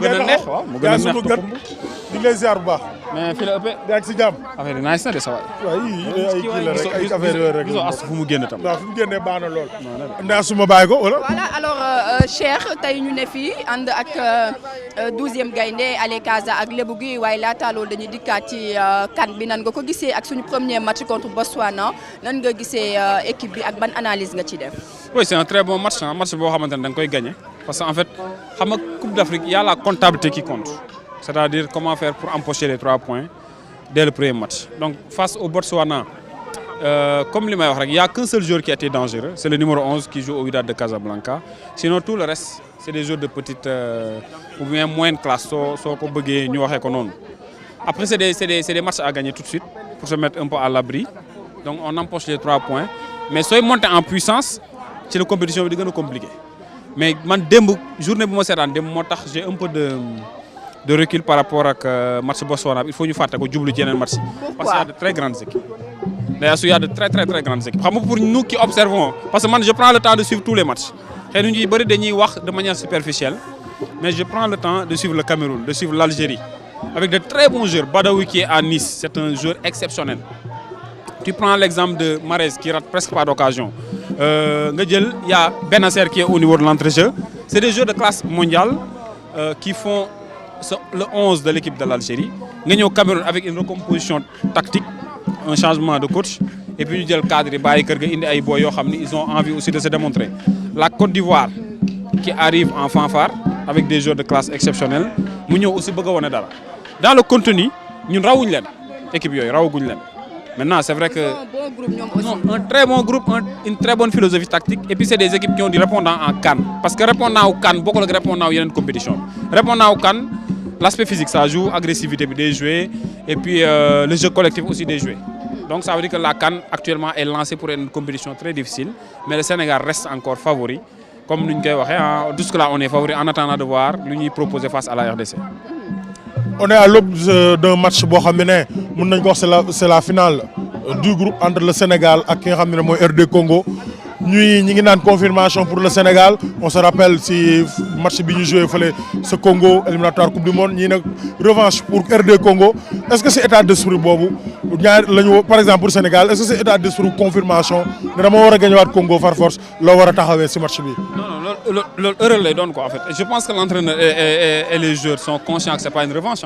mu gën a neex waaw mu gën a neex ñu ngi lay ziar bu baax. mais fii la ëppee. yaa ngi si jàmm. affaire yi nice na de sa waay. waaw yii ay kii la rek ay affaire yooyu rek. gisoo as fu mu génn tam. waaw fu mu génnee baax na lool. ndax su ma bàyyi ko wala. voilà alors Cheikh tey ñu ne fii ànd ak 12e gaynde Ale Casa ak Lébou gi waaye laata loolu dañuy dikkaat ci CAN bi nan nga ko gisee ak suñu premier match contre Botswana nan nga gisee équipe bi ak ban analyse nga ci def. oui c'est un très bon match match boo xamante ne da nga koy gagné parce que en fait xam nga Coupe d'Afrique y a la comptabilité qui compte c'est-à-dire comment faire pour empocher les 3 points dès le premier match donc face au Botswana comme li may wax rek y a qu'un seul joueur qui a été dangereux c'est le numéro 11 qui joue au Wydad de Casablanca sinon tout le reste c'est des joueurs de petite ou bien moyenne classe soo ko bëggee ñu waxee ko noonu après c'est des matchs à gagner tout de suite pour se mettre un peu à l'abri donc on empoche les 3 points mais sooy monter en puissance ci la compétition bi di gën a compliqué mais man démb journée bu ma seetaan démb moo tax j'ai un peu de recul par rapport ak match Botswana il faut ñu fàtte ko jublu ci yeneen match yi parce qu'il y a de très grandes équipes d'ailleurs il y a de très grandes équipes xam nga pour nous qui observons parce que man je prends le temps de suivre tous les matchs xëy na ñu bëri dañuy wax de manière superficielle mais je prends le temps de suivre le Cameroun de suivre l'Algérie avec de très bons joueurs Badawi qui est à Nice c'est un joueur exceptionnel tu prends l'exemple de Mahrez qui rate presque pas d'occasion nga jël y a Benasser qui est au niveau de l'entrejeu c'est des joueurs de classe mondiale qui font le 11 de l'équipe de l'Algérie nga ñëw Cameroun avec une recomposition tactique un changement de coach et puis ñu jël cadre yi bàyyi kër ga indi ay boy yoo xam ni ils ont envie aussi de se démontrer la Côte d'Ivoire qui arrive en fanfare avec des joueurs de classe exceptionnelle mu ñëw aussi bëgg a wane dara dans le contenu ñun rawuñ leen équipe yooyu rawaguñ leen maintenant c'est vrai que un très bon groupe une très bonne philosophie tactique et puis c'est des équipes qui ont du répondant en CAN parce que répondant au CAN bokkul ak répondant yeneen compétition répondant au CAN l'aspect physique ça joue agressivité bi day jouer et puis le jeu collectif aussi day jouer donc ça veut dire que la CAN actuellement est lancée pour une compétition très difficile mais le Sénégal reste encore favori comme ni ñu koy waxee jusque-là on est favori en attendant de voir lu ñuy proposer face à la RDC. On est à l'aube d'un match boo xam ne mën nañ ko wax c'est la finale du groupe entre le Sénégal ak ki nga xam ne mooy RD Congo ñi ngi naan confirmation pour le Sénégal on se rappelle si match bi ñu joué fële ce Congo éliminatoire coupe du monde ñii nag revanche pour RD Congo est-ce que c'est état d'esprit boobu ñaar lañu par exemple pour Sénégal est-ce que c'est état d'esprit confirmation ne dama war a gagner waat Congo par force loo war a taxawee si match bi. non loolu erreur lay doon quoi en fait je pense que l'entraîneur et les joueurs sont conscients que c'est pas une revanche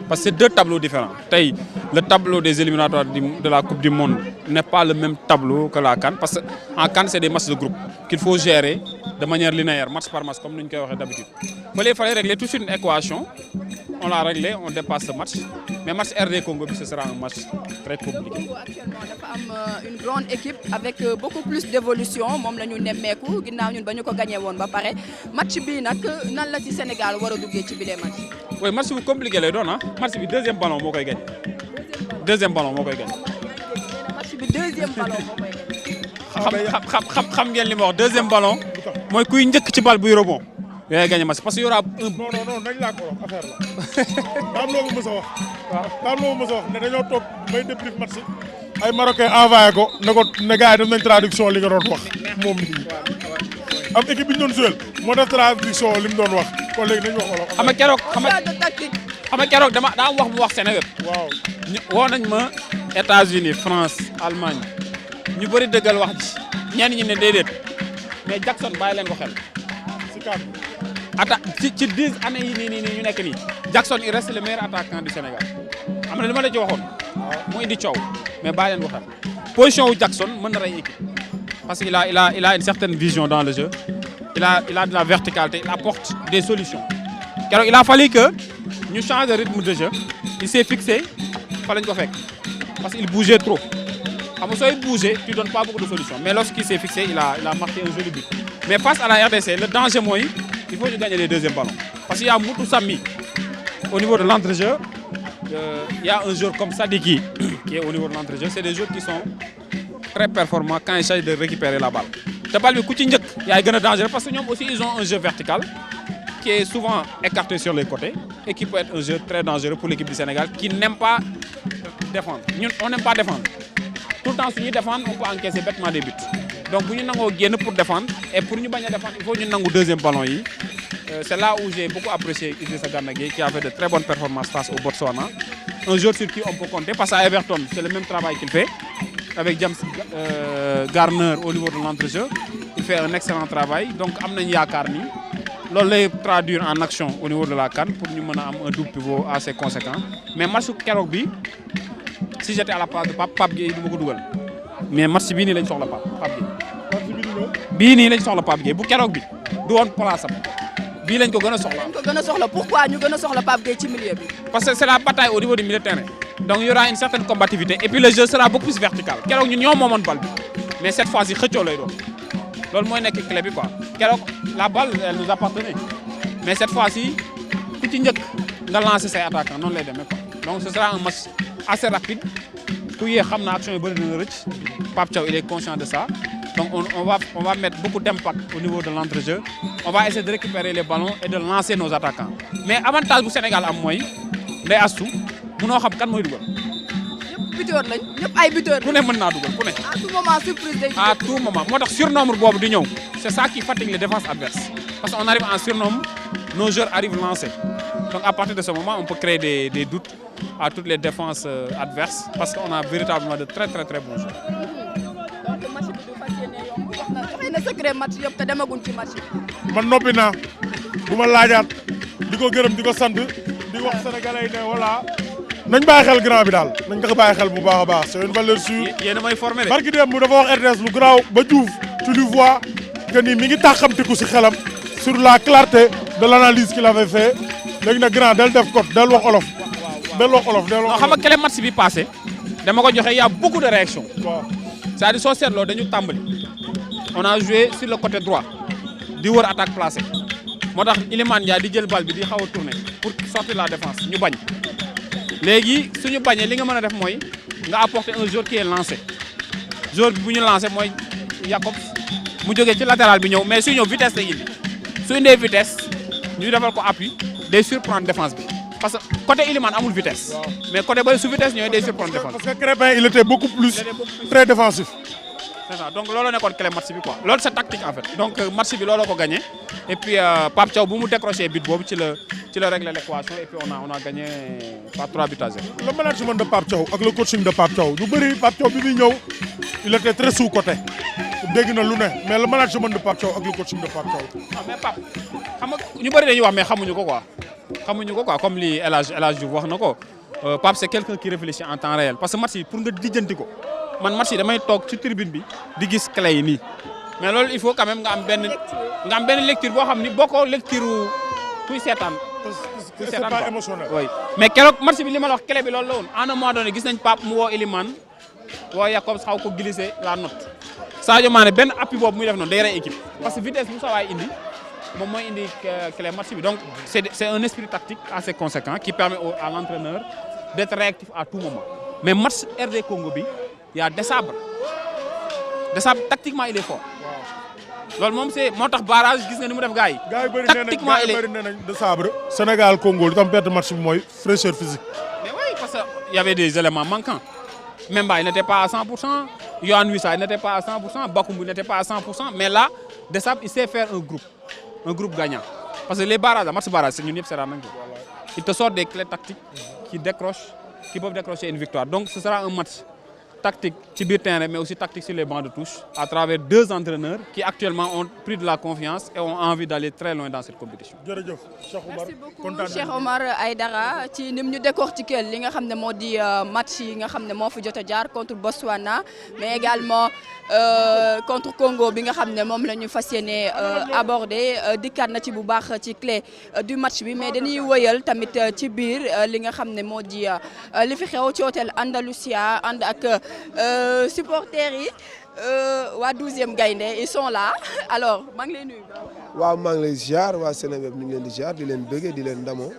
parce que c'est deux tableaux différents tey le tableau des éliminatoires de la coupe du monde n'est pas le même tableau que la CAN parce que en CAN c'est des matchs de groupe qu'il faut gérer de manière linéaire match par match comme ni ñu koy waxee d'habitude il fallait régler tout de suite une équation on l'a réglé on dépasse ce match mais match RD Congo bi ce sera un match très compliqué. Congo actuellement dafa am une grande équipe avec beaucoup plus d'évolution moom la ñu nemmeeku ginnaaw ñun ba ñu ko gagné woon ba pare match bi nag nan la ci Sénégal war a duggee ci bile match. oui match bu compliqué lay doon match bi deuxième ballon moo koy gagné. deuxième ballon moo koy gagné. match bi deuxième ballon moo koy gagné. xam ngeen li ma wax deuxième ballon mooy kuy njëkk ci bal buy rebond yooyu gagné match parce que y aura un. non nañ laa ko wax affaire la daam loo mës a wax. waaw daam loo mës a wax ne dañoo toog bay débrief match ay Marocains envoyé ko ne gars yi def nañ traduction li nga doon wax moom nii am équipe bi ñu doon jouer moo def traduction li mu doon wax kon léegi nañ wax wala. xam nga keroog daa am wax bu wax Sénégal. waaw woo nañ ma États-Unis France Allemagne ñu bëri dëggal wax ji ñenn ñi ne déedéet mais Jackson bàyyi leen ko xel. si kàddu. ci 10 années yi nii ñu nekk nii Jackson il reste le meilleur attaquant du Sénégal am na li ma la ci waxoon. mu indi coow mais bàyyi leen ko xel position wu Jackson mën na rey équipe parce que il a une certaine vision dans le jeu il a de la verticalité il apporte des solutions keroog il a fallu que ñu change de rythme de jeu il s'est fixé fa lañ ko fekk parce qu'il bougeait trop xam nga sooy bouger tu donnes pas beaucoup de solutions mais lorsqu'il s'est fixé il a marqué un joli but mais face à la RDC le danger mooy il faut ñu gagner les deuxièmes ballons parce qu'il y a Moutou Sami au niveau de l'entrejeu il y a un joueur comme Sadiki qui est au niveau de l'entrejeu c'est des joueurs qui sont très performants quand il s'agit de récupérer la balle te balle bi ku ci njëkk yaay gën a dangereux parce que ñoom aussi ils ont un jeu vertical qui est souvent écarté sur les côtés et qui peut être un jeu très dangereux pour l'équipe du Sénégal qui n'aime pas défendre ñun on n'aime pas défendre tout le temps su ñuy défendre on peut encaisser bêtement des buts donc bu ñu nangoo génn pour défendre et pour ñu bañ a défendre il faut ñu nangu deuxième ballon yi c'est là où j'ai beaucoup apprécié Idrissa Gana Gueye qui a fait de très bonnes performances face au Botswana. Un joueur sur qui on peut compter parce qu'à Everton, c'est le même travail qu'il fait. Avec James Garner au niveau de l'entrejeu, il fait un excellent travail. Donc, Amna Yakarni, l'on traduire en action au niveau de la CAN pour nous mener un double pivot assez conséquent. Mais match Kerogbi, si j'étais à la place de Pape Gueye, je ne mais match Bini, il sur la Pape Gueye. Bini, il sur la Pape Gueye. Pour Kerogbi, il doit place. Bini, il est sur la Pourquoi nous sommes sur la Pape Gueye au milieu? Parce que c'est la bataille au niveau du milieu de terrain. Donc il y aura une certaine combativité et puis le jeu sera beaucoup plus vertical. Keroog ñun ñoo moomoon balle bi mais cette fois-ci xëccoo lay doon loolu mooy nekk clé bi quoi. Keroog la balle elle nous appartenait mais cette fois-ci ku ci njëkk nga lancer say attaquants noonu lay demee quoi. Donc ce sera un match assez rapide ku yee xam na action yu bëri dina rëcc Pape Thiaw il est conscient de ça. Donc on va mettre beaucoup d'impact au niveau de l'entrejeu. On va essayer de récupérer les ballons et de lancer nos attaquants. Mais avantage bu Sénégal am mooy Ndeye Astou munoo xam kan mooy dugal. ñëpp buteur lañ ñëpp ay buteur. ku ne mën naa dugal ku ne. à tout moment surprise day. à tout moment moo tax surnombre boobu di ñëw c'est ça qui fatigue les défenses adverses parce qu'on arrive en surnombre nos joueurs arrivent lancés donc à partir de ce moment on peut créer des doutes à toutes les défenses adverses parce qu'on a véritablement de très bons joueurs. donc match bi du fas yéene yomb wax na joxe na secret match yëpp te demaguñ ci match bi. man noppi naa bu ma laajaat di ko gërëm di ko sant di wax sénégalais ne voilà. nañ bàyyi xel grand bi daal nañ ko bàyyi xel bu baax a baax c'est une valeur sûre. yéen a may formé de. barki démb dafa wax RTS lu garaaw ba Diouf tu lui vois que ni mi ngi taxamtiku si xelam sur la clarté de l'analyse qu'il avait fait léegi nag grand del def code del wax olof. del wax olof del wax olof. xam nga quel match bi passé dama ko joxe y a beaucoup de réactions. waaw c'est-à-dire soo seetloo dañu tàmbali on a joué sur le côté droit di wër attaque placée moo tax Iliman Ndiaye di jël balle bi di xaw a tourner pour sortir la défense ñu bañ. léegi suñu bañee li nga mën a def mooy nga apporter un joueur qui est lancé joueur bi bu ñu lancé mooy Jacobs mu jógee ci latéral bi ñëw mais suy ñëw vitesse lay indi su indee vitesse ñu defal ko appui day surprendre défense bi parce que côté Iliman amul vitesse. mais côté bay su vitesse ñooy day surprendre défense parce que Crépin il était beaucoup plus très défensif. c'est ça donc looloo nekkoon clé match bi quoi loolu c'est tactique en fait donc match bi looloo ko gagné et puis Pape Thiaw bu mu décroché but boobu ci la régler l'équation et puis on a gagné par 3-0. le management de Pape Thiaw ak le coaching de Pape Thiaw ñu bëri Pape Thiaw bi muy ñëw il était très sous-coté dégg na lu ne mais le management de Pape Thiaw ak le coaching de Pape Thiaw. mais Pape xam nga ñu bëri dañuy wax mais xamuñu ko quoi comme li El Hadj Diouf wax na ko Pape c'est quelqu'un qui réfléchit en temps réel parce que match yi pour nga lijjanti ko man match yi damay toog ci tribune bi di gis clé yi nii mais loolu il faut quand même nga am benn lecture boo xam ni boo ko lecture kuy seetaan. c'est pas émotionnel. oui mais keroog match bi li ma la wax clé bi loolu la woon à un moment donné gis nañ Pape mu woo Elimane woo Jacobs xaw ko glisser la note Sadio Mané benn appui boobu muy def noonu day rey équipe parce que vitesse bu sa waay indi moom mooy indi clé match bi donc c'est un esprit tactique assez conséquent qui permet à l'entraîneur d'être réactif à tout moment mais match RD Congo bi y a Desabre tactiquement il est fort. loolu moom c'est moo tax barrage gis nga ni mu def gars yi. tactiquement il est bëri nañ Desabre. Sénégal Congo li tam perte match bi mooy fraîcheur physique. mais oui parce que y avait des éléments manquants Memba il n'était pas à 100%, Yohan Wissa il n'était pas à 100%, Bakumbu n'était pas à 100%, mais là Desabre il sait faire un groupe gagnant parce que les barrages match barrage c'est ñun ñëpp c'est la même chose. Il te sort des clés tactiques qui peuvent décrocher une victoire donc ce sera un match tactique ci biir terrain mais aussi tactique sur les bancs de touche à travers deux entraîneurs qui actuellement ont pris de la confiance et ont envie d'aller très loin dans cette compétition. jërëjëf Cheikh Omar merci beaucoup Cheikh Omar Aidara ci nim ñu décortiquer li nga xam ne moo di match yi nga xam ne moo fi jot a jaar contre Botswana mais également contre Congo bi nga xam ne moom la ñu fas yéene aborder dikkaat na ci bu baax ci clé du match bi mais dañuy wëyal tamit ci biir li nga xam ne moo di li fi xew ci hôtel Andalusia ànd ak supporters yi waa 12e Gaïndé ils sont là alors maa ngi lay nuyu. waaw maa ngi lay ziar waa Seneweb ñu ngi leen di ziar di leen bëggee di leen ndamoo.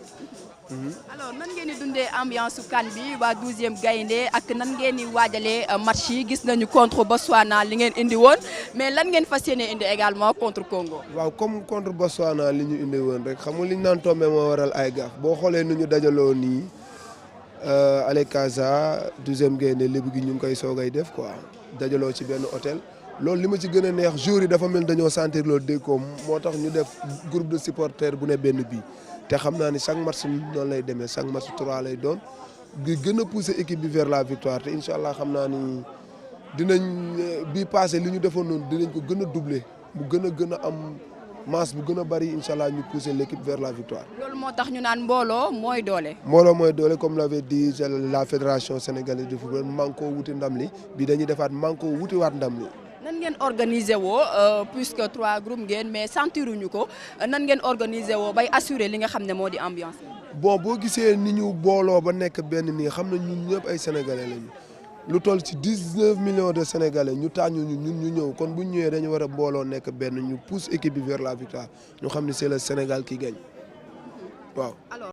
alors nan ngeen di dundee ambiance su CAN bi waa 12e Gaïndé ak nan ngeen di waajalee match yi gis nañu contre Botswana li ngeen indi woon mais lan ngeen fas yéene indi également contre Congo. waaw comme contre Botswana li ñu indi woon rek xam nga li ñu naan tombé moo waral ay gaaf boo xoolee nu ñu dajaloo nii Ale Casa 12e Gaïndé lébu gi ñu ngi koy soogay def quoi dajaloo ci benn hôtel loolu li ma ci gën a neex jour yi dafa mel dañoo sentir loolu déggoo moo tax ñu def groupe de supporters bu ne benn bii te xam naa ni chaque match noonu lay demee chaque match 3 lay doon di gën a pousser équipe bi vers la victoire te incha allah xam naa ni dinañ bii passé li ñu defoon noonu dinañ ko gën a doubler mu gën a am masse bu gën a bari incha allah ñu pousser l'équipe vers la victoire. loolu moo tax ñu naan mbooloo mooy doole. mbooloo mooy doole comme l'avait dit la fédération sénégalaise de football manko wuti ndam li bi dañuy defaat manko wuti waat ndam li. nan ngeen organiser woo puisque 3 groupes ngeen mais sentiruñu ko nan ngeen organiser woo bay assurer li nga xam ne moo di ambiance. bon boo gisee ni ñu booloo ba nekk benn nii xam na ñun ñëpp ay sénégalais lañu lu toll ci 19 millions de sénégalais ñu tànn ñu ñëw kon bu ñu ñëwee dañu war a booloo nekk benn ñu pousse équipe bi vers la victoire ñu xam ni c'est le Sénégal qui gagne waaw.